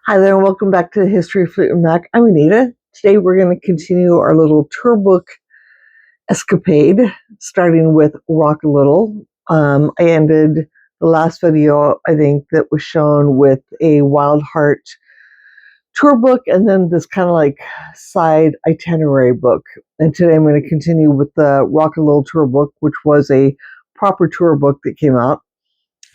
Hi there, and welcome back to the History of Fleetwood Mac. I'm Anita. Today we're going to continue our little tour book escapade, starting with Rock a Little. I ended the last video, I think, that was shown with a Wild Heart tour book and then this kind of like side itinerary book. And today I'm going to continue with the Rock a Little tour book, which was a proper tour book that came out.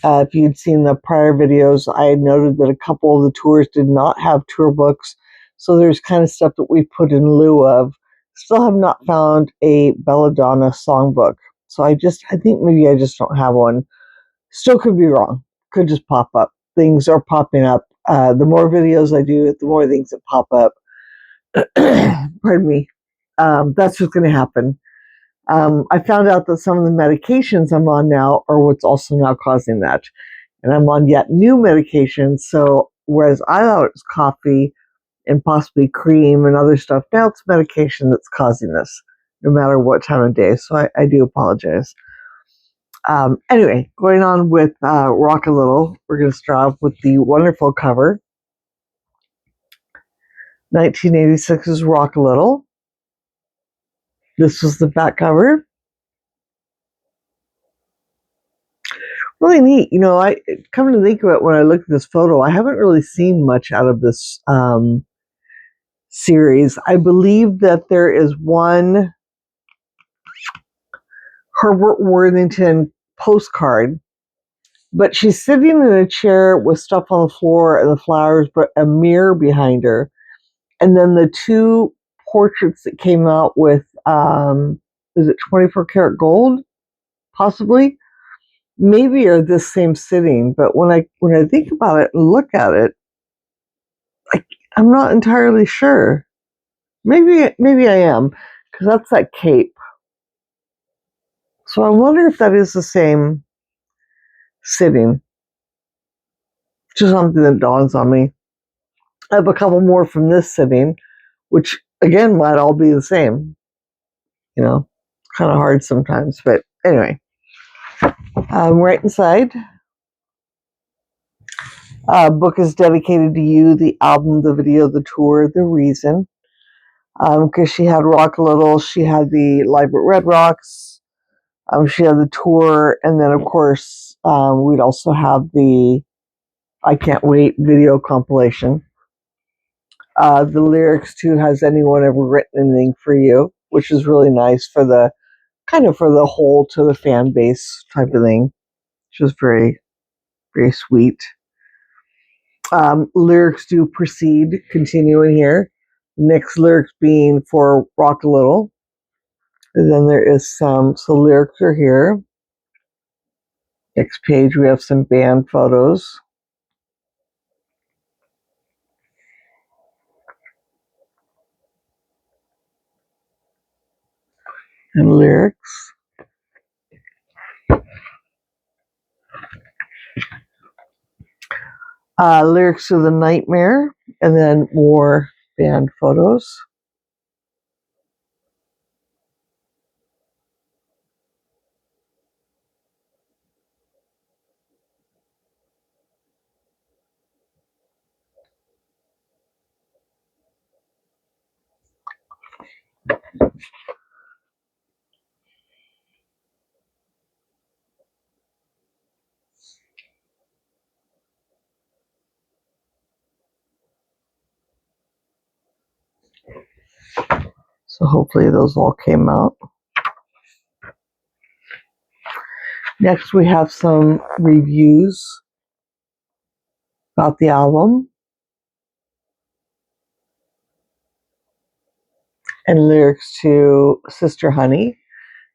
If you'd seen the prior videos, I had noted that a couple of the tours did not have tour books. So there's kind of stuff that we put in lieu of. Still have not found a Belladonna songbook. So I think maybe I just don't have one. Still could be wrong. Could just pop up. Things are popping up. The more videos I do, the more things that pop up. Pardon me. That's what's going to happen. I found out that some of the medications I'm on now are what's also now causing that. And I'm on yet new medications. So whereas I thought it was coffee and possibly cream and other stuff, now it's medication that's causing this, no matter what time of day. So I do apologize. Anyway, going on with Rock a Little, we're going to start off with the wonderful cover. 1986's Rock a Little. This was the back cover. Really neat. You know, I come to think of it, when I look at this photo, I haven't really seen much out of this series. I believe that there is one Herbert Worthington postcard, but she's sitting in a chair with stuff on the floor and the flowers, but a mirror behind her. And then the two portraits that came out with, is it 24 karat gold? Possibly. Maybe are this same sitting, but when I think about it and look at it, I'm not entirely sure. Maybe I am, because that's that cape. So I wonder if that is the same sitting. Just something that dawns on me. I have a couple more from this sitting, which again might all be the same. You know, it's kind of hard sometimes, but anyway. Right inside, book is dedicated to you, the album, the video, the tour, the reason. Because she had Rock a Little, she had the Live at Red Rocks, she had the tour, and then of course we'd also have the I Can't Wait video compilation. The lyrics to Has Anyone Ever Written Anything for You, which is really nice for the whole to the fan base type of thing, which is very, very sweet. Lyrics to Proceed, continuing here. Next lyrics being for Rock a Little. And then there is so lyrics are here. Next page, we have some band photos. And lyrics. Lyrics to The Nightmare, and then more band photos. So hopefully those all came out. Next, we have some reviews about the album and lyrics to Sister Honey.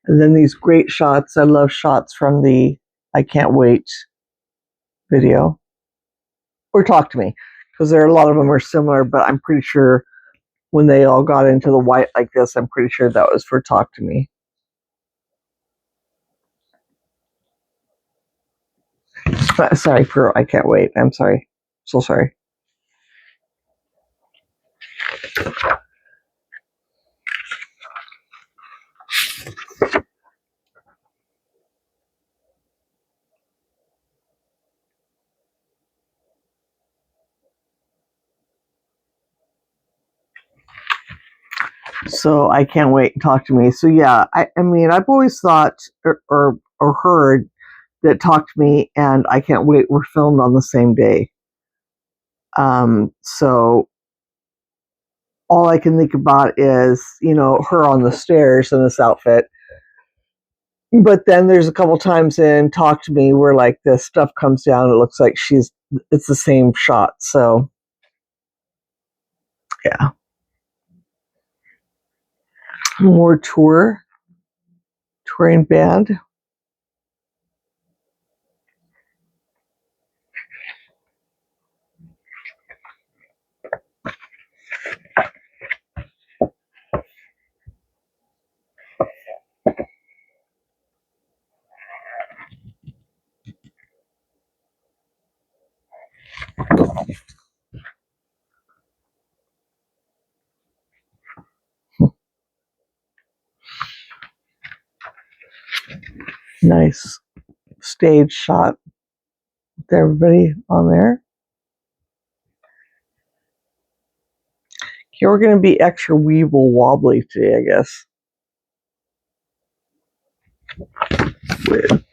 And then these great shots. I love shots from the I Can't Wait video. Or Talk to Me, because there are a lot of them are similar, but I'm pretty sure when they all got into the white like this, I'm pretty sure that was for Talk to Me. Sorry for I Can't Wait. I'm sorry. So sorry. So I can't wait to talk to me. So yeah, I mean, I've always thought or heard that Talk to Me and I Can't Wait were filmed on the same day. So all I can think about is, her on the stairs in this outfit. But then there's a couple times in Talk to Me where like the stuff comes down. It looks like it's the same shot. So yeah. More touring band. Nice stage shot with everybody on there. Okay, we're going to be extra weeble wobbly today, I guess. Weird.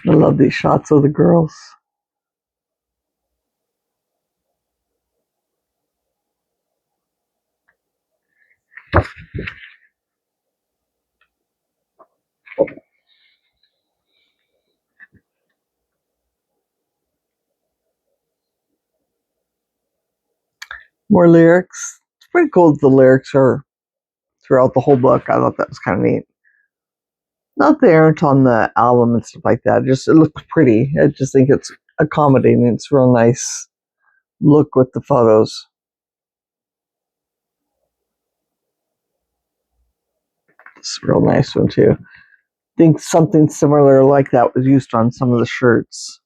I love these shots of the girls. More lyrics. It's pretty cool that the lyrics are throughout the whole book. I thought that was kind of neat. Not they aren't on the album and stuff like that. Just it looks pretty. I just think it's accommodating. It's real nice look with the photos. It's a real nice one too. I think something similar like that was used on some of the shirts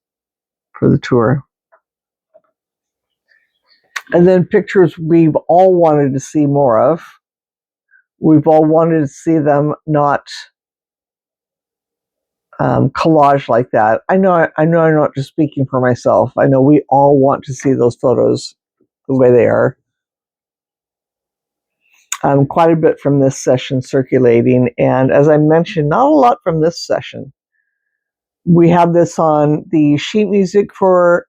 for the tour. And then pictures we've all wanted to see more of. We've all wanted to see them not collage like that. I know I'm not just speaking for myself. I know we all want to see those photos the way they are. Quite a bit from this session circulating, and as I mentioned, not a lot from this session. We have this on the sheet music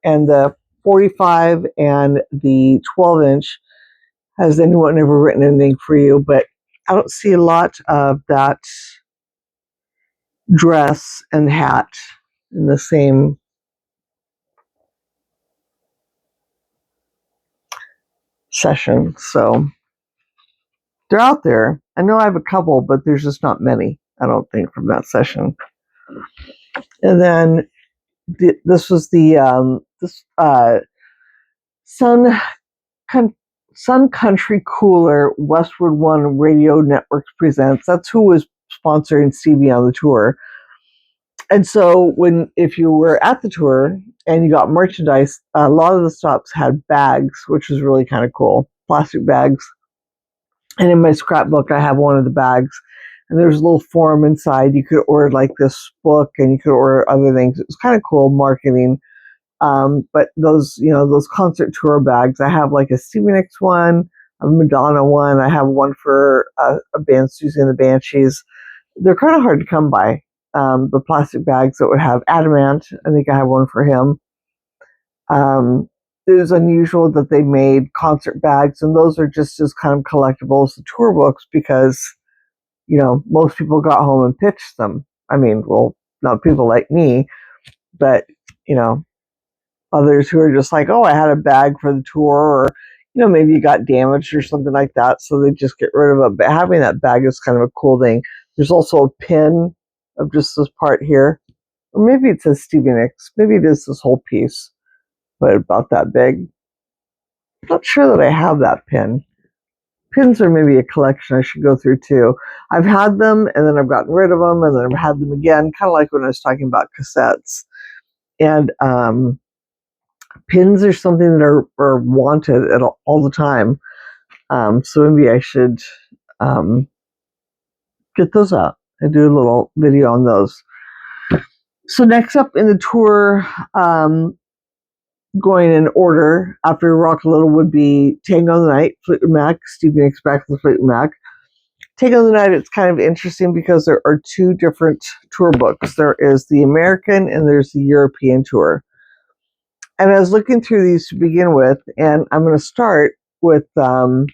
and the 45 and the 12-inch. Has anyone ever written anything for you? But I don't see a lot of that dress and hat in the same session. So they're out there. I know I have a couple, but there's just not many, I don't think, from that session. And then this was the Sun Country Cooler Westwood One Radio Networks presents. That's who was sponsoring Stevie on the tour. And so if you were at the tour and you got merchandise, a lot of the stops had bags, which was really kind of cool, plastic bags. And in my scrapbook, I have one of the bags, and there's a little form inside. You could order like this book, and you could order other things. It was kind of cool marketing. But those concert tour bags, I have like a Stevie Nicks one, a Madonna one. I have one for a band, Susie and the Banshees. They're kind of hard to come by. The plastic bags that would have Adamant. I think I have one for him. It was unusual that they made concert bags, and those are just as kind of collectible as the tour books because, most people got home and pitched them. I mean, well, not people like me, but, others who are just like, oh, I had a bag for the tour, or, maybe you got damaged or something like that, so they just get rid of it. But having that bag is kind of a cool thing. There's also a pin of just this part here. Or maybe it says Stevie Nicks. Maybe it is this whole piece, but about that big. I'm not sure that I have that pin. Pins are maybe a collection I should go through too. I've had them, and then I've gotten rid of them, and then I've had them again, kind of like when I was talking about cassettes. And pins are something that are wanted at all the time. So maybe I should get those out and do a little video on those. So next up in the tour, going in order after Rock a Little would be Tango the Night, Fleetwood Mac, Stevie Nicks back to the Fleetwood Mac. Tango the Night, it's kind of interesting because there are two different tour books. There is the American and there's the European tour. And I was looking through these to begin with, and I'm going to start with the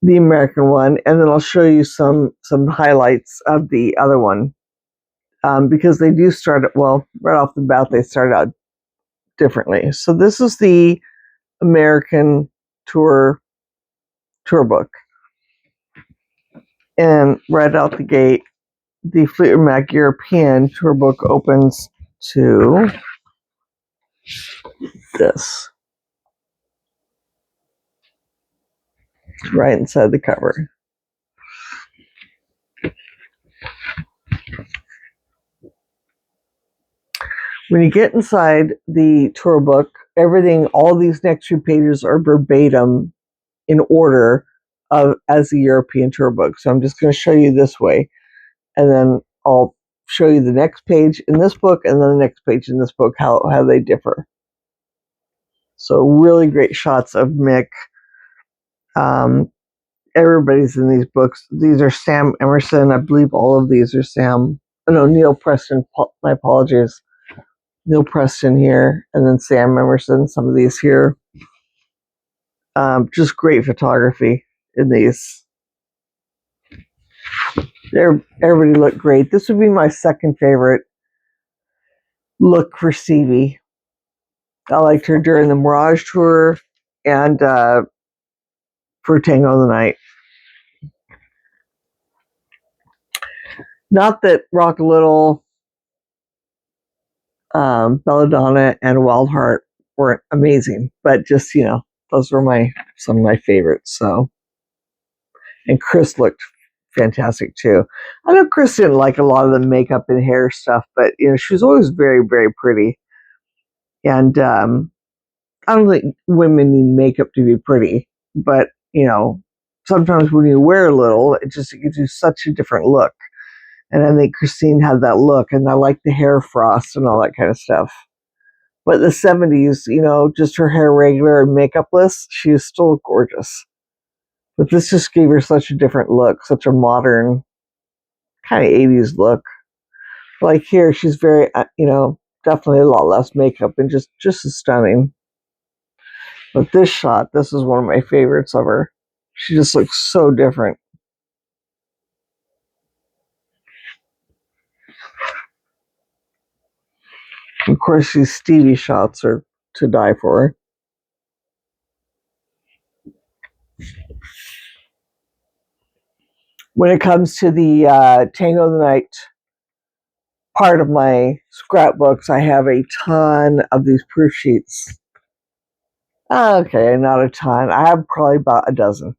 American one, and then I'll show you some highlights of the other one, because they do start right off the bat, they start out differently. So this is the American tour book, and right out the gate, the Fleetwood Mac European tour book opens to this, right inside the cover. When you get inside the tour book, everything, all these next few pages are verbatim in order as the European tour book. So I'm just going to show you this way, and then I'll show you the next page in this book and then the next page in this book, how they differ. So really great shots of Mick. Everybody's in these books. These are Sam Emerson. I believe all of these are Sam. No, Neil Preston. My apologies. Neil Preston here, and then Sam Emerson. Some of these here. Just great photography in these. Everybody looked great. This would be my second favorite look for Stevie. I liked her during the Mirage tour and for Tango the Night. Not that Rock a Little, Belladonna, and Wild Heart weren't amazing, but just, those were some of my favorites. So, and Chris looked fantastic too. I know Chris didn't like a lot of the makeup and hair stuff, but she was always very, very pretty. And I don't think women need makeup to be pretty, but sometimes when you wear a little, it gives you such a different look. And I think Christine had that look, and I like the hair frost and all that kind of stuff. But the 70s, just her hair regular and makeupless, she was still gorgeous. But this just gave her such a different look, such a modern kind of 80s look. Like here, she's very, definitely a lot less makeup and just as stunning. But this shot, this is one of my favorites of her. She just looks so different. Of course, these Stevie shots are to die for. When it comes to the Tango the Night part of my scrapbooks, I have a ton of these proof sheets. Okay, not a ton. I have probably about a dozen.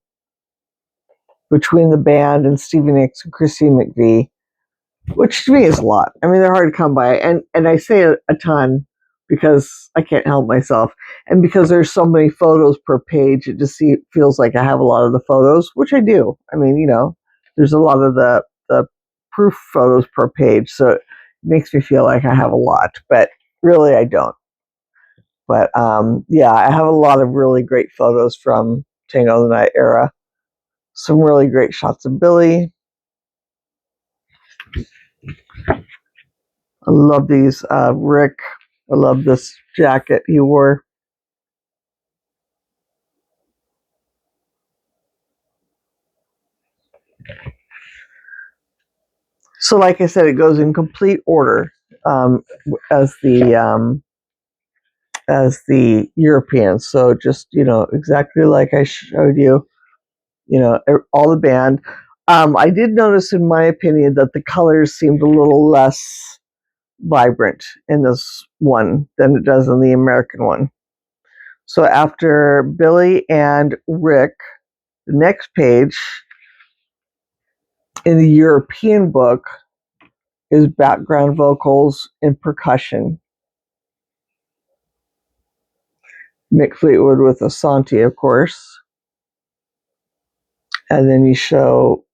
Between the band and Stevie Nicks and Christine McVie, which to me is a lot. I mean, they're hard to come by. And I say a ton because I can't help myself. And because there's so many photos per page, it just feels like I have a lot of the photos, which I do. I mean, there's a lot of the proof photos per page. So it makes me feel like I have a lot, but really I don't. But yeah, I have a lot of really great photos from Tango the Night era. Some really great shots of Billy. I love these. Rick, I love this jacket he wore. So like I said, it goes in complete order as the European. So just, exactly like I showed you, all the band. I did notice, in my opinion, that the colors seemed a little less vibrant in this one than it does in the American one. So after Billy and Rick, the next page in the European book is background vocals and percussion. Mick Fleetwood with Asante, of course. And then you show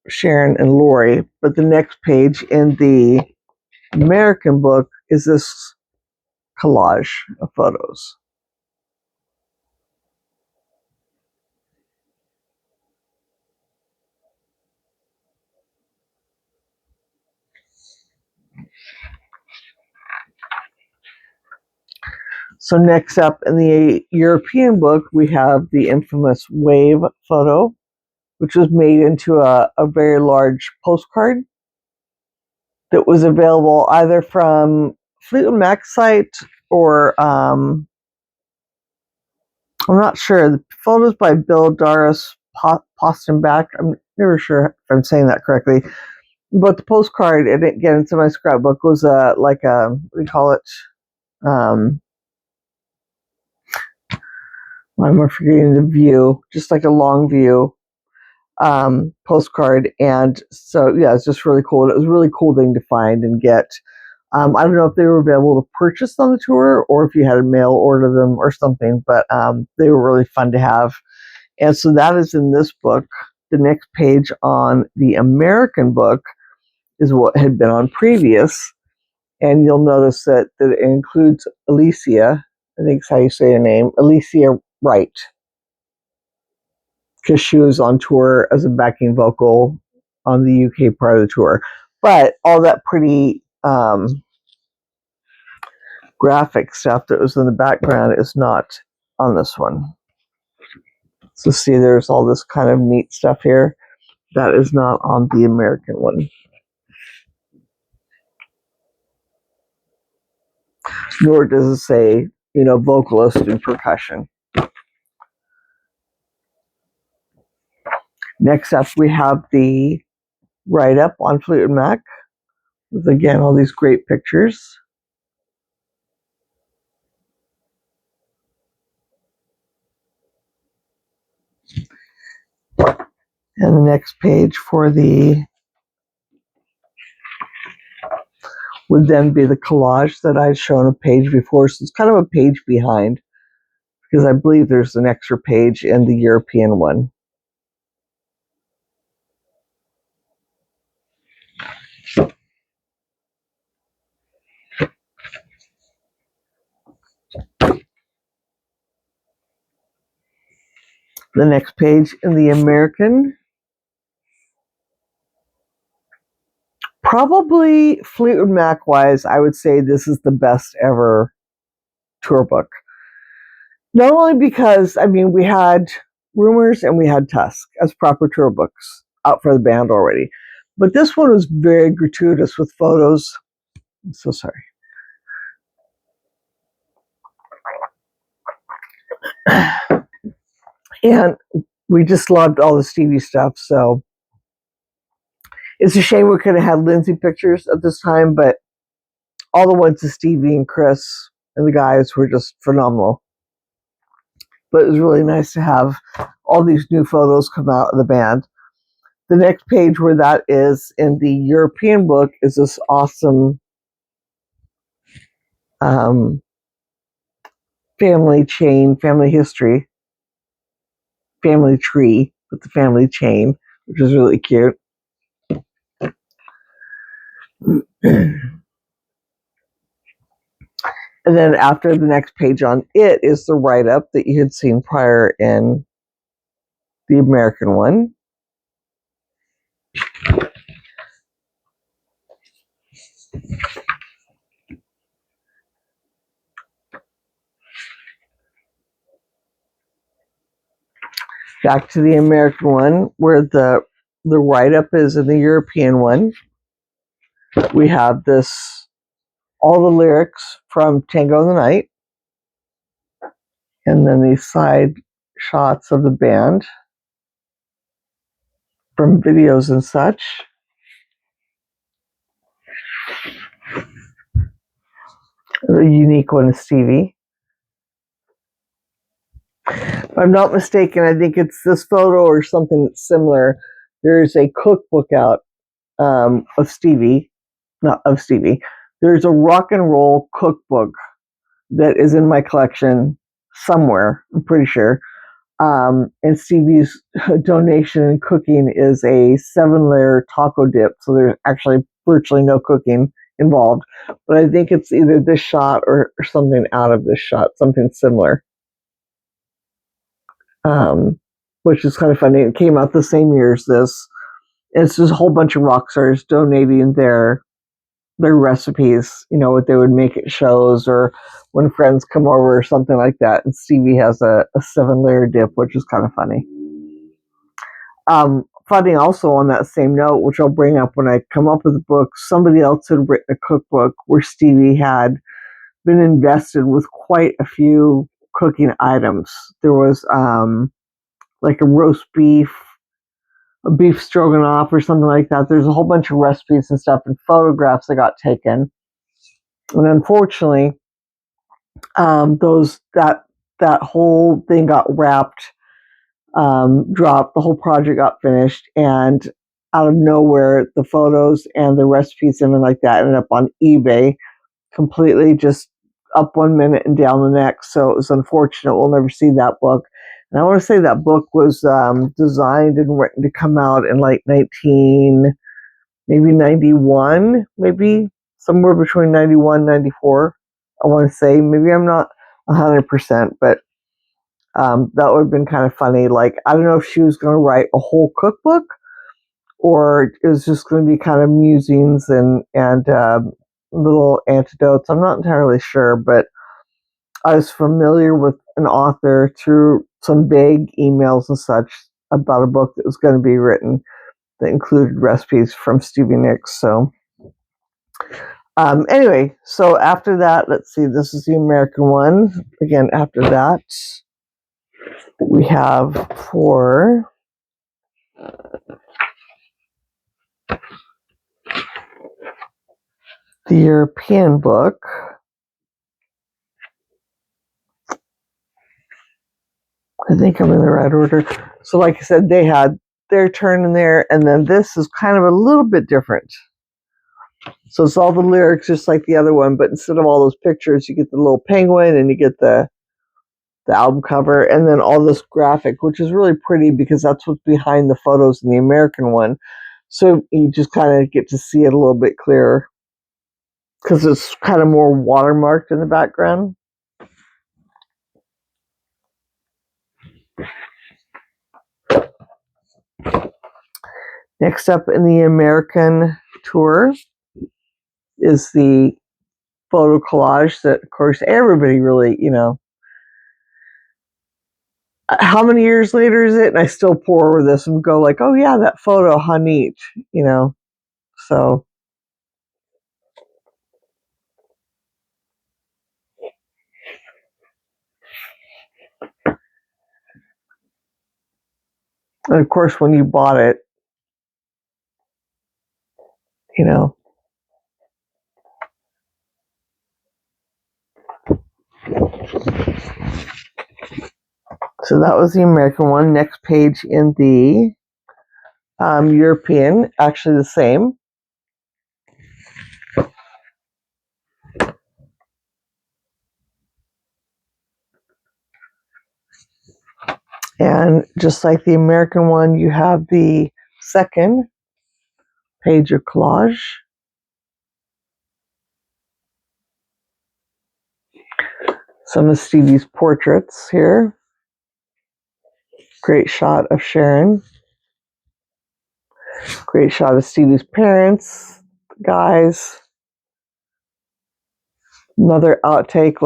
Sharon and Lori. But the next page in the American book is this collage of photos. So next up in the European book, we have the infamous wave photo, which was made into a very large postcard that was available either from Fleetwood Mac site or I'm not sure. The photos by Bill Doris Postenbach. I'm never sure if I'm saying that correctly. But the postcard, and again, it's in my scrapbook, was like a, what do you call it? I'm forgetting the view, just like a long view postcard. And so, yeah, it's just really cool. It was a really cool thing to find and get. I don't know if they were available to purchase on the tour or if you had to mail order them or something, but they were really fun to have. And so that is in this book. The next page on the American book is what had been on previous. And you'll notice that it includes Alicia, I think is how you say her name, Alicia Wright, because she was on tour as a backing vocal on the UK part of the tour. But all that pretty graphic stuff that was in the background is not on this one. So see, there's all this kind of neat stuff here that is not on the American one. Nor does it say, vocalist and percussion. Next up, we have the write-up on Fleetwood Mac with, again, all these great pictures. And the next page would then be the collage that I'd shown a page before. So it's kind of a page behind, because I believe there's an extra page in the European one. The next page in the American, probably Fleetwood Mac wise, I would say this is the best ever tour book. Not only because, we had Rumors and we had Tusk as proper tour books out for the band already. But this one was very gratuitous with photos. I'm so sorry. And we just loved all the Stevie stuff. So it's a shame we could have had Lindsay pictures at this time, but all the ones of Stevie and Chris and the guys were just phenomenal. But it was really nice to have all these new photos come out of the band. The next page where that is in the European book is this awesome family chain, family history, family tree with the family chain, which is really cute. And then after the next page on it is the write-up that you had seen prior in the American one. Back to the American one, where the write-up is in the European one. We have all the lyrics from Tango in the Night, and then these side shots of the band from videos and such. The unique one is Stevie. If I'm not mistaken, I think it's this photo or something that's similar. There's a cookbook out of Stevie, not of Stevie. There's a rock and roll cookbook that is in my collection somewhere, I'm pretty sure. And Stevie's donation in cooking is a 7-layer taco dip. So there's actually virtually no cooking involved. But I think it's either this shot or something out of this shot, something similar. Which is kind of funny. It came out the same year as this. It's just a whole bunch of rock stars donating their recipes, what they would make at shows or when friends come over or something like that. And Stevie has a 7-layer dip, which is kind of funny. Funny also on that same note, which I'll bring up when I come up with the book, somebody else had written a cookbook where Stevie had been invested with quite a few cooking items. There was like a roast beef, a beef stroganoff or something like that. There's a whole bunch of recipes and stuff and photographs that got taken. And unfortunately, that whole thing got wrapped, dropped, the whole project got finished, and out of nowhere, the photos and the recipes and like that ended up on eBay, completely just up one minute and down the next. So it was unfortunate. We'll never see that book. And I want to say that book was designed and written to come out in like 91, maybe somewhere between 91 and 94. I want to say, maybe I'm not 100%, but that would have been kind of funny. Like, I don't know if she was going to write a whole cookbook or it was just going to be kind of musings and little anecdotes. I'm not entirely sure, but I was familiar with an author through some vague emails and such about a book that was going to be written that included recipes from Stevie Nicks. So anyway, so after that, let's see, this is the American one. Again, after that, we have for the European book, I think I'm in the right order. So like I said, they had their turn in there, and then this is kind of a little bit different. So it's all the lyrics just like the other one, but instead of all those pictures, you get the little penguin and you get the album cover, and then all this graphic, which is really pretty because that's what's behind the photos in the American one. So you just kind of get to see it a little bit clearer because it's kind of more watermarked in the background. Next up in the American tour is the photo collage that, of course, everybody really, how many years later is it? And I still pour over this and go like, oh yeah, that photo, how neat, so. And of course, when you bought it, so that was the American one. Next page in the European, actually the same. And just like the American one, you have the second page of collage. Some of Stevie's portraits here. Great shot of Sharon. Great shot of Stevie's parents, guys. Another outtake,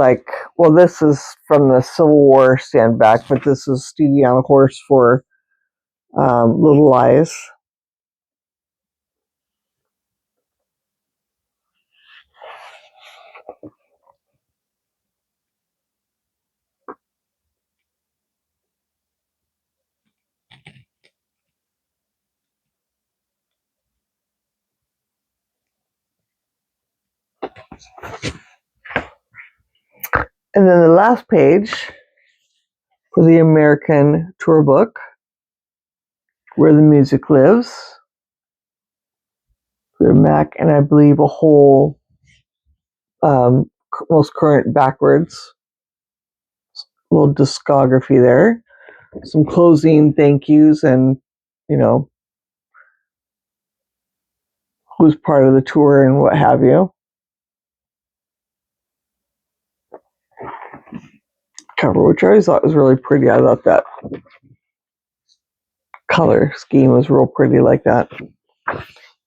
this is from the Civil War stand back, but this is Stevie on a horse for Little Lies. And then the last page for the American tour book, Where the Music Lives, Fleetwood Mac, and I believe a whole most current backwards little discography there. Some closing thank yous and, you know, who's part of the tour and what have you. Cover, which I always thought was really pretty. I thought that color scheme was real pretty like that.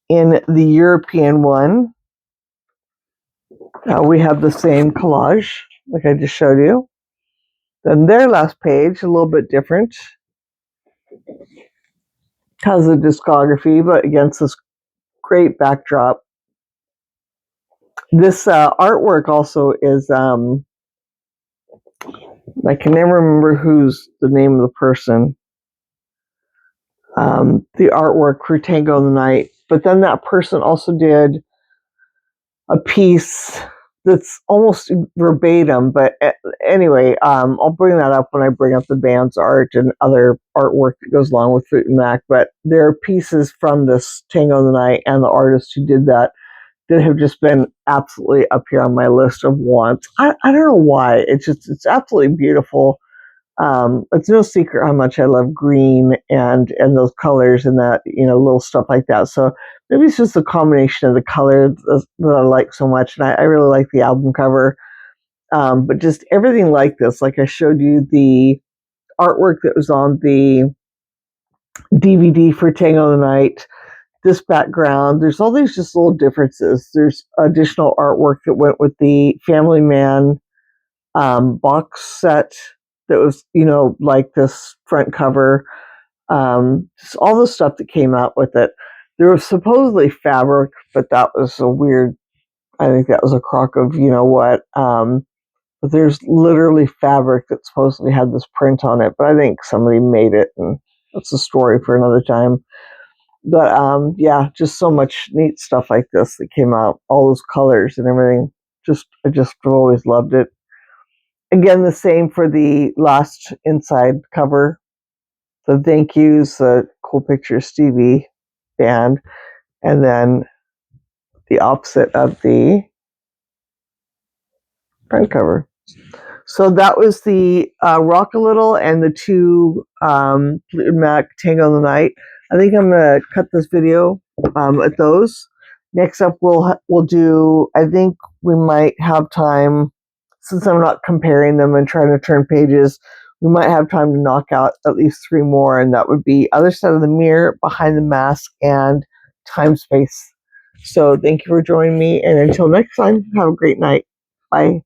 In the European one, we have the same collage like I just showed you. Then their last page, a little bit different. Has a discography, but against this great backdrop. This artwork also is, I can never remember who's the name of the person. The artwork for Tango in the Night. But then that person also did a piece that's almost verbatim. But anyway, I'll bring that up when I bring up the band's art and other artwork that goes along with Fleetwood Mac. But there are pieces from this Tango in the Night and the artist who did that have just been absolutely up here on my list of wants. I don't know why. It's absolutely beautiful. It's no secret how much I love green and those colors and that, you know, little stuff like that. So maybe it's just a combination of the color that I like so much. And I really like the album cover. But just everything like this, like I showed you the artwork that was on the DVD for Tango of the Night, this background, there's all these just little differences. There's additional artwork that went with the Family Man box set that was, you know, like this front cover. Just all the stuff that came out with it. There was supposedly fabric, but that was a weird, I think that was a crock of, you know what. But there's literally fabric that supposedly had this print on it, but I think somebody made it, and that's a story for another time. But yeah, just so much neat stuff like this that came out, all those colors and everything. I just always loved it. Again, the same for the last inside cover. The thank yous, the cool picture of Stevie band, and then the opposite of the front cover. So that was the Rock a Little and the two Fleetwood Mac Tango in the Night. I think I'm gonna cut this video at those. Next up, we'll do. I think we might have time, since I'm not comparing them and trying to turn pages. We might have time to knock out at least 3 more, and that would be Other Side of the Mirror, Behind the Mask, and Time Space. So thank you for joining me, and until next time, have a great night. Bye.